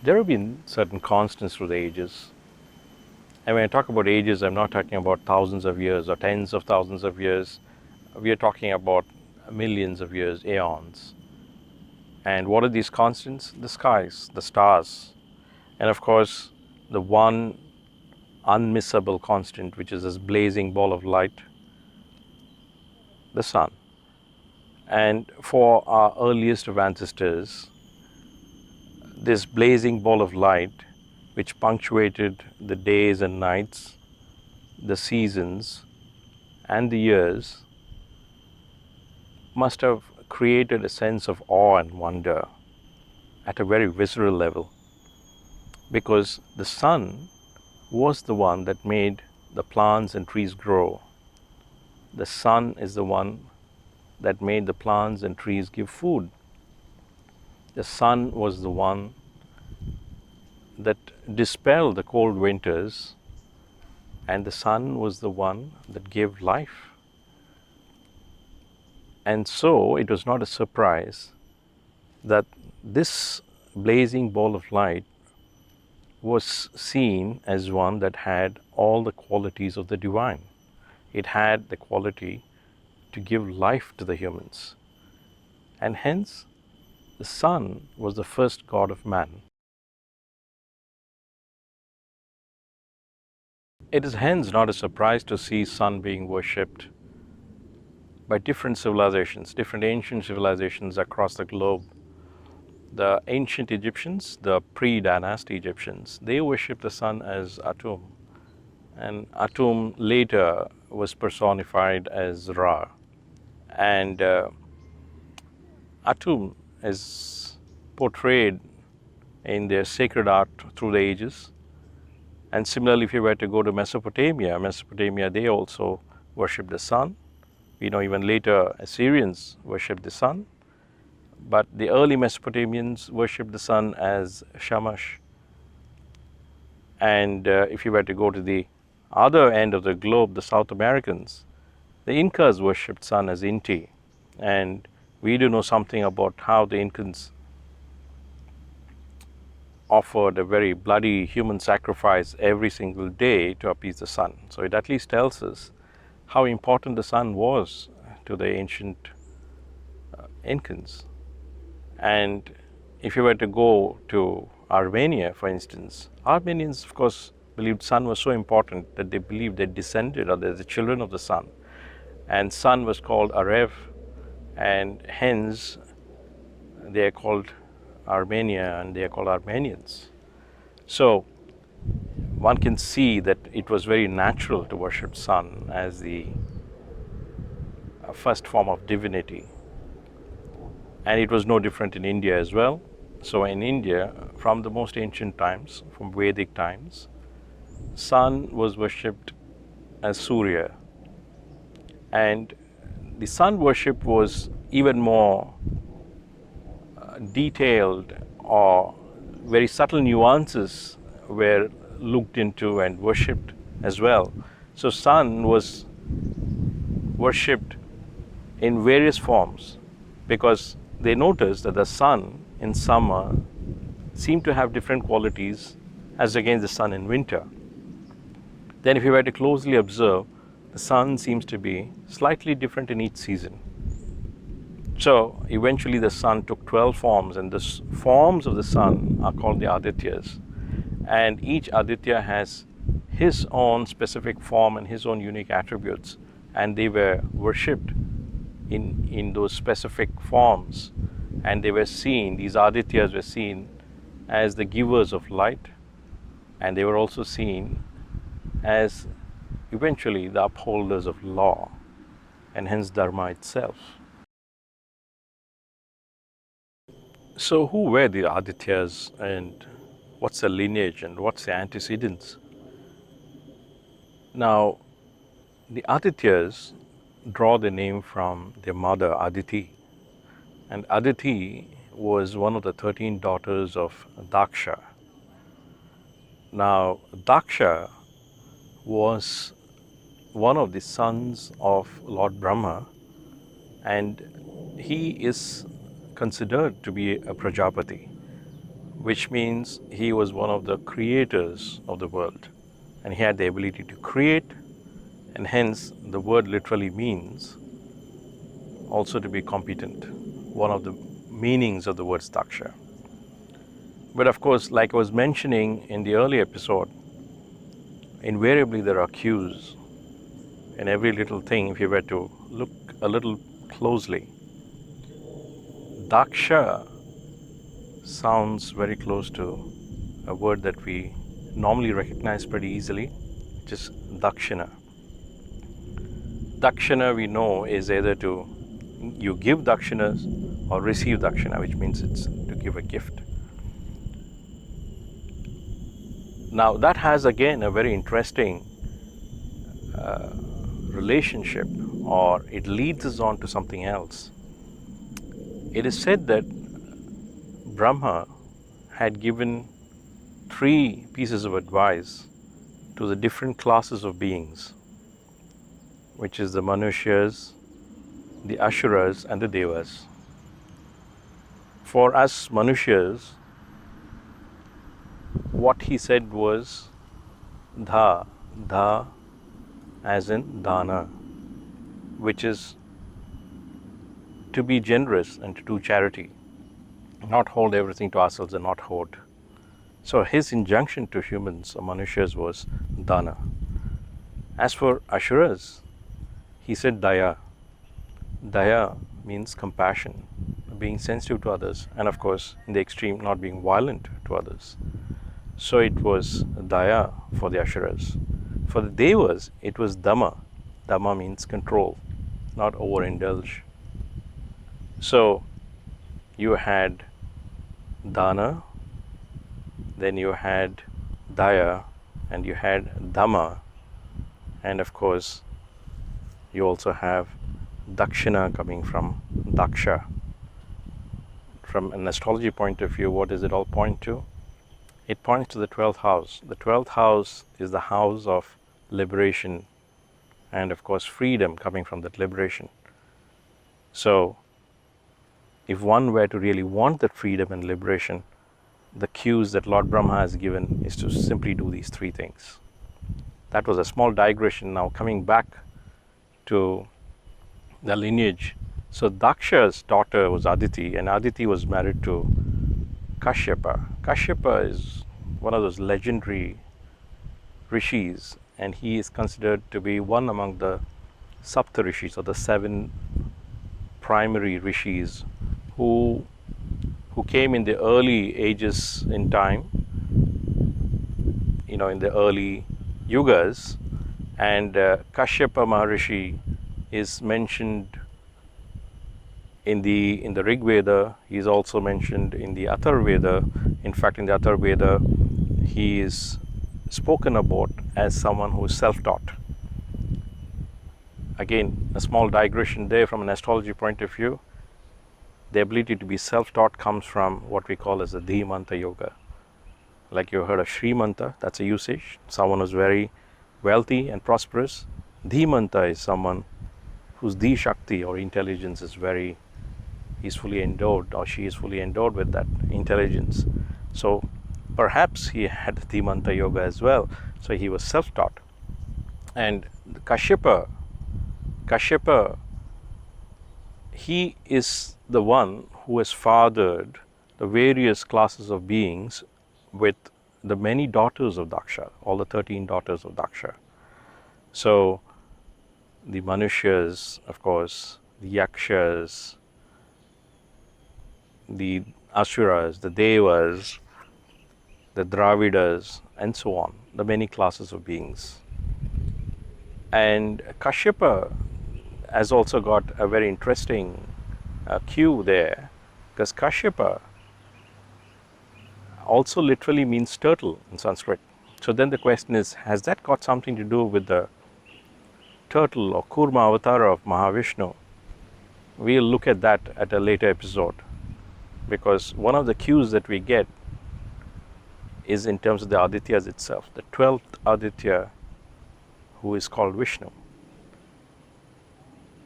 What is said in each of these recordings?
There have been certain constants through the ages. And when I talk about ages, I'm not talking about thousands of years or tens of thousands of years. We are talking about millions of years, aeons. And what are these constants? The skies, the stars, and of course, the one unmissable constant, which is this blazing ball of light, the sun. And for our earliest of ancestors, this blazing ball of light, which punctuated the days and nights, the seasons, and the years, must have created a sense of awe and wonder at a very visceral level, because the sun was the one that made the plants and trees grow. The sun is the one that made the plants and trees give food. The sun was the one that dispelled the cold winters, and the sun was the one that gave life. And so it was not a surprise that this blazing ball of light was seen as one that had all the qualities of the divine. It had the quality to give life to the humans. And hence, the sun was the first god of man. It is hence not a surprise to see sun being worshipped by different civilizations, different ancient civilizations across the globe. The ancient Egyptians, the pre-dynasty Egyptians, they worshipped the sun as Atum. And Atum later was personified as Ra. And Atum is portrayed in their sacred art through the ages. And similarly, if you were to go to Mesopotamia, they also worshipped the sun. We know even later Assyrians worshipped the sun. But the early Mesopotamians worshipped the sun as Shamash. And if you were to go to the other end of the globe, the South Americans, the Incas worshipped sun as Inti. And we do know something about how the Incans offered a very bloody human sacrifice every single day to appease the sun. So it at least tells us how important the sun was to the ancient Incans. And if you were to go to Armenia, for instance, Armenians, of course, believed sun was so important that they believed they descended, or they're the children of the sun. And sun was called Arev, and hence they are called Armenia and they are called Armenians. So one can see that it was very natural to worship sun as the first form of divinity. And it was no different in India as well. So in India, from the most ancient times, from Vedic times, sun was worshipped as Surya. And the sun worship was even more detailed, or very subtle nuances were looked into and worshipped as well. So sun was worshipped in various forms because they noticed that the sun in summer seemed to have different qualities as against the sun in winter. Then if you were to closely observe, the sun seems to be slightly different in each season. So eventually the sun took 12 forms, and the forms of the sun are called the Adityas. And each Aditya has his own specific form and his own unique attributes, and they were worshipped in those specific forms, and they were seen, these Adityas were seen as the givers of light, and they were also seen as eventually the upholders of law, and hence Dharma itself. So who were the Adityas, and what's the lineage, and what's the antecedents? Now, the Adityas draw their name from their mother Aditi, and Aditi was one of the 13 daughters of Daksha. Now, Daksha was one of the sons of Lord Brahma, and he is considered to be a Prajapati, which means he was one of the creators of the world, and he had the ability to create, and hence the word literally means also to be competent, one of the meanings of the word Daksha. But of course, like I was mentioning in the early episode, invariably there are cues in every little thing. If you were to look a little closely, Daksha sounds very close to a word that we normally recognize pretty easily, which is Dakshina. Dakshina, we know, is either to you give dakshinas or receive dakshina, which means it's to give a gift. Now that has again a very interesting relationship, or it leads us on to something else. It is said that Brahma had given 3 pieces of advice to the different classes of beings, which is the Manushas, the Asuras, and the Devas. For us Manushas, what he said was dha as in dana, which is to be generous and to do charity, not hold everything to ourselves and not hoard. So his injunction to humans or Manushas was dana. As for Asuras, he said daya. Daya means compassion, being sensitive to others, and of course in the extreme not being violent to others. So it was daya for the Asuras. For the Devas, it was dhamma. Dhamma means control, not overindulge. So you had dana, then you had daya, and you had dhamma, and of course you also have dakshina coming from Daksha. From an astrology point of view, what does it all point to? It points to the 12th house. The 12th house is the house of liberation and of course freedom coming from that liberation. So if one were to really want that freedom and liberation, the cues that Lord Brahma has given is to simply do these 3 things. That was a small digression. Now coming back to the lineage. So Daksha's daughter was Aditi, and Aditi was married to Kashyapa. Kashyapa is one of those legendary rishis, and he is considered to be one among the Sapta rishis, or the 7 primary rishis who came in the early ages in time, in the early yugas. And Kashyapa Maharishi is mentioned in the Rig Veda. He is also mentioned in the Atharva Veda. In fact, in the Atharva Veda, he is spoken about as someone who is self-taught. Again, a small digression there from an astrology point of view. The ability to be self-taught comes from what we call as the Dhimanta Yoga. Like you heard of Srimanta, that's a usage. Someone who's very wealthy and prosperous. Dhimanta is someone whose Dhi Shakti or intelligence is very, he's fully endowed or she is fully endowed with that intelligence. So perhaps he had Dhimanta yoga as well. So he was self-taught. And Kashyapa, he is the one who has fathered the various classes of beings with the many daughters of Daksha, all the 13 daughters of Daksha. So the Manushyas, of course, the Yakshas, the Asuras, the Devas, the Dravidas, and so on, the many classes of beings. And Kashyapa has also got a very interesting cue there, because Kashyapa also literally means turtle in Sanskrit. So then the question is, has that got something to do with the turtle or Kurma avatar of Mahavishnu? We'll look at that at a later episode, because one of the cues that we get is in terms of the Adityas itself, the 12th Aditya, who is called Vishnu.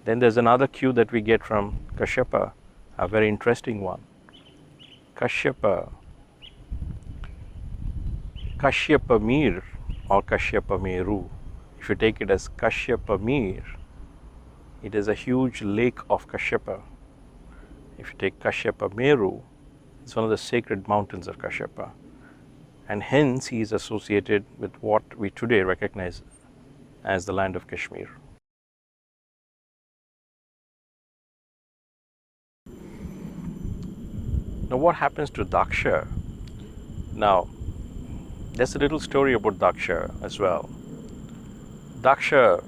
Then there's another cue that we get from Kashyapa, a very interesting one. Kashyapa Mir or Kashyapa Meru. If you take it as Kashyapa Mir, it is a huge lake of Kashyapa. If you take Kashyapa Meru, it's one of the sacred mountains of Kashyapa. And hence he is associated with what we today recognize as the land of Kashmir. Now what happens to Daksha? Now there's a little story about Daksha as well. Daksha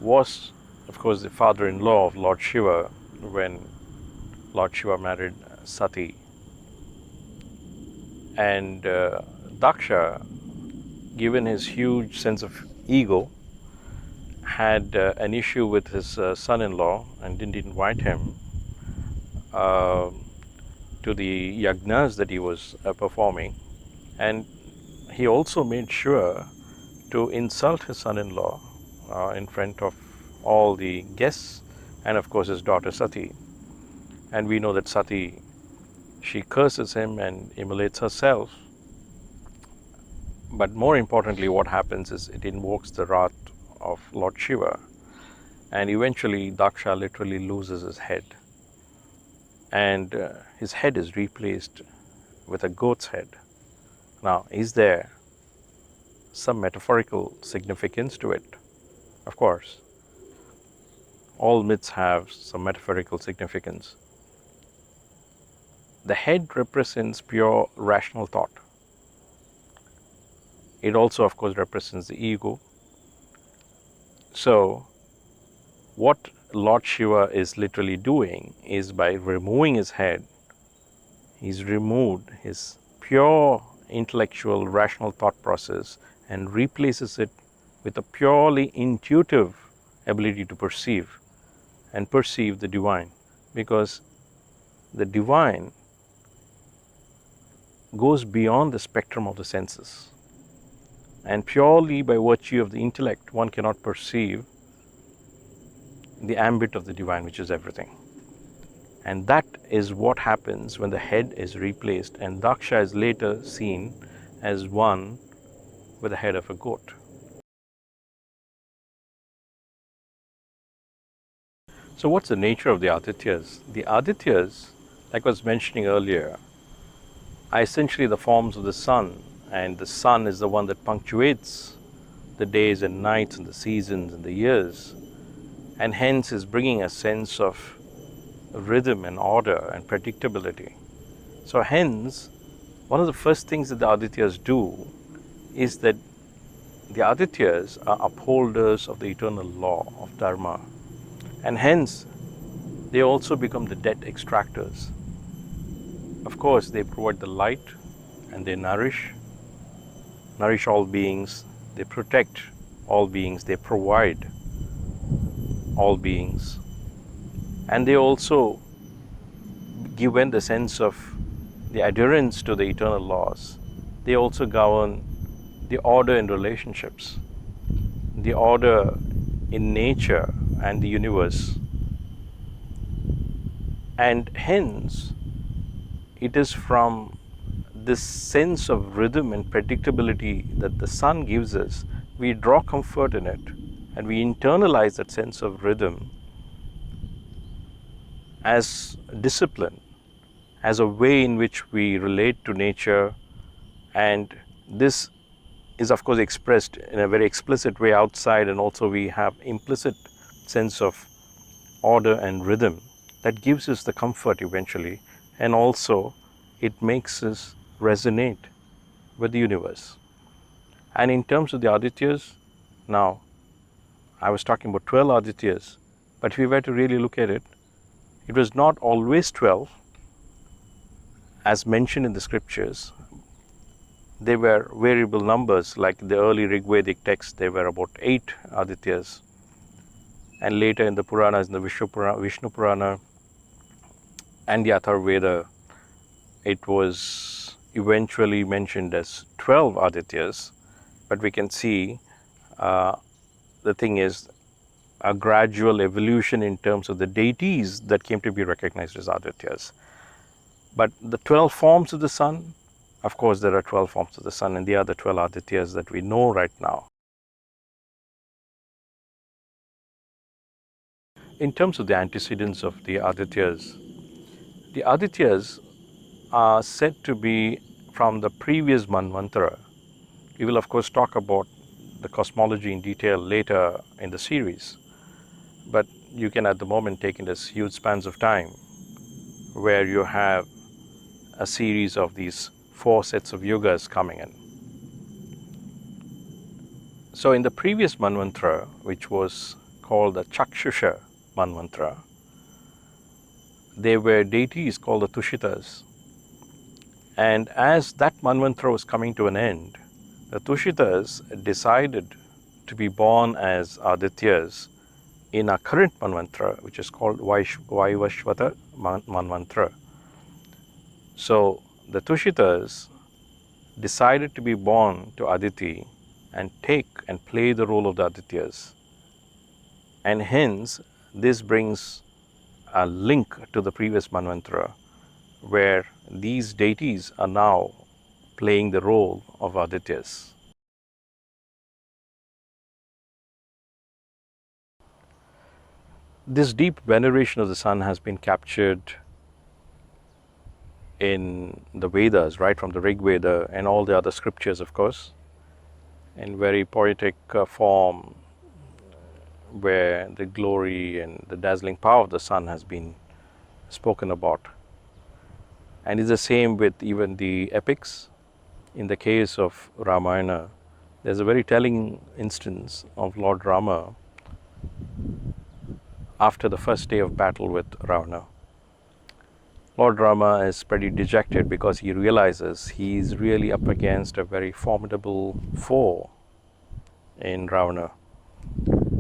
was, of course, the father-in-law of Lord Shiva when Lord Shiva married Sati. And Daksha, given his huge sense of ego, had an issue with his son-in-law and didn't invite him to the yagnas that he was performing. And he also made sure to insult his son-in-law in front of all the guests and of course his daughter Sati. And we know that Sati, she curses him and immolates herself. But more importantly, what happens is it invokes the wrath of Lord Shiva, and eventually Daksha literally loses his head, and his head is replaced with a goat's head. Now, is there some metaphorical significance to it? Of course, all myths have some metaphorical significance. The head represents pure rational thought. It also, of course, represents the ego. So, what Lord Shiva is literally doing is, by removing his head, he's removed his pure intellectual rational thought process and replaces it with a purely intuitive ability to perceive and perceive the divine, because the divine goes beyond the spectrum of the senses, and purely by virtue of the intellect one cannot perceive the ambit of the divine, which is everything. And that is what happens when the head is replaced, and Daksha is later seen as one with the head of a goat. So what's the nature of the Adityas? The Adityas, like I was mentioning earlier, are essentially the forms of the sun, and the sun is the one that punctuates the days and nights and the seasons and the years, and hence is bringing a sense of rhythm and order and predictability. So hence, one of the first things that the Adityas do is that the Adityas are upholders of the eternal law of Dharma, and hence they also become the debt extractors. Of course, they provide the light and they nourish all beings, they protect all beings, they provide all beings, and they also give in the sense of the adherence to the eternal laws. They also govern the order in relationships. the order in nature and the universe, and hence it is from this sense of rhythm and predictability that the sun gives us, we draw comfort in it, and we internalize that sense of rhythm as discipline, as a way in which we relate to nature. And this is of course expressed in a very explicit way outside, and also we have implicit sense of order and rhythm that gives us the comfort eventually, and also it makes us resonate with the universe. And in terms of the Adityas, now I was talking about 12 Adityas, but if we were to really look at it, it was not always 12 as mentioned in the scriptures. They were variable numbers, like the early Rigvedic text, there were about 8 Adityas, and later in the Puranas, in the Vishnu Purana and the Atharvaveda, it was eventually mentioned as 12 Adityas. But we can see the thing is a gradual evolution in terms of the deities that came to be recognized as Adityas. But the 12 forms of the sun, of course there are 12 forms of the sun, and they are the 12 Adityas that we know right now. In terms of the antecedents of the Adityas are said to be from the previous Manvantara. We will of course talk about the cosmology in detail later in the series, but you can at the moment take in this huge spans of time where you have a series of these 4 sets of yugas coming in. So in the previous Manvantara, which was called the Chakshusha Manvantara, there were deities called the Tushitas, and as that Manvantara was coming to an end, the Tushitas decided to be born as Adityas in our current Manvantara, which is called Vaivashvata Manvantara. So the Tushitas decided to be born to Aditi and take and play the role of the Adityas, and hence this brings a link to the previous Manvantara, where these deities are now playing the role of Adityas. This deep veneration of the sun has been captured in the Vedas, right from the Rig Veda and all the other scriptures, of course, in very poetic form, where the glory and the dazzling power of the sun has been spoken about. And it's the same with even the epics. In the case of Ramayana, there's a very telling instance of Lord Rama after the first day of battle with Ravana. Lord Rama is pretty dejected because he realizes he is really up against a very formidable foe in Ravana.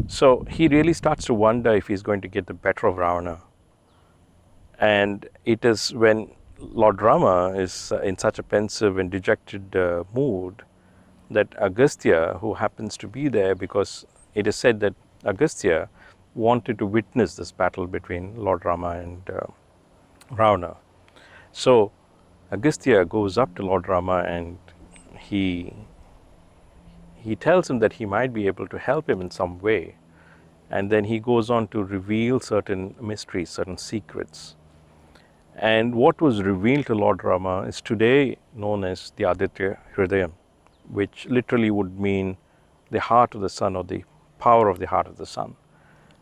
So he really starts to wonder if he's going to get the better of Ravana. And it is when Lord Rama is in such a pensive and dejected mood that Agastya, who happens to be there, because it is said that Agastya wanted to witness this battle between Lord Rama and Ravana. So Agastya goes up to Lord Rama and he tells him that he might be able to help him in some way, and then he goes on to reveal certain mysteries, certain secrets. And what was revealed to Lord Rama is today known as the Aditya Hridayam, which literally would mean the heart of the sun, or the power of the heart of the sun.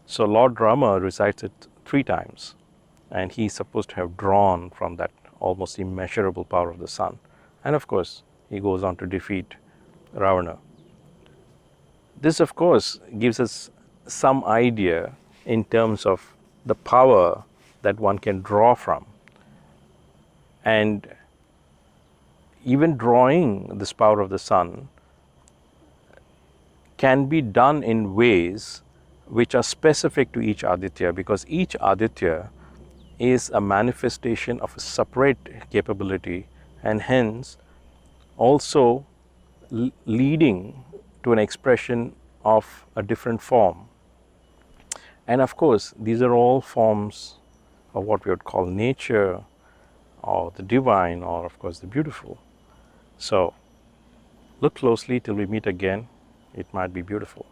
So Lord Rama recites it 3 times, and he is supposed to have drawn from that almost immeasurable power of the sun. And of course, he goes on to defeat Ravana. This of course gives us some idea in terms of the power that one can draw from. And even drawing this power of the sun can be done in ways which are specific to each Aditya, because each Aditya is a manifestation of a separate capability, and hence also leading to an expression of a different form. And of course, these are all forms of what we would call nature, or the divine, or of course the beautiful. So look closely till we meet again. It might be beautiful.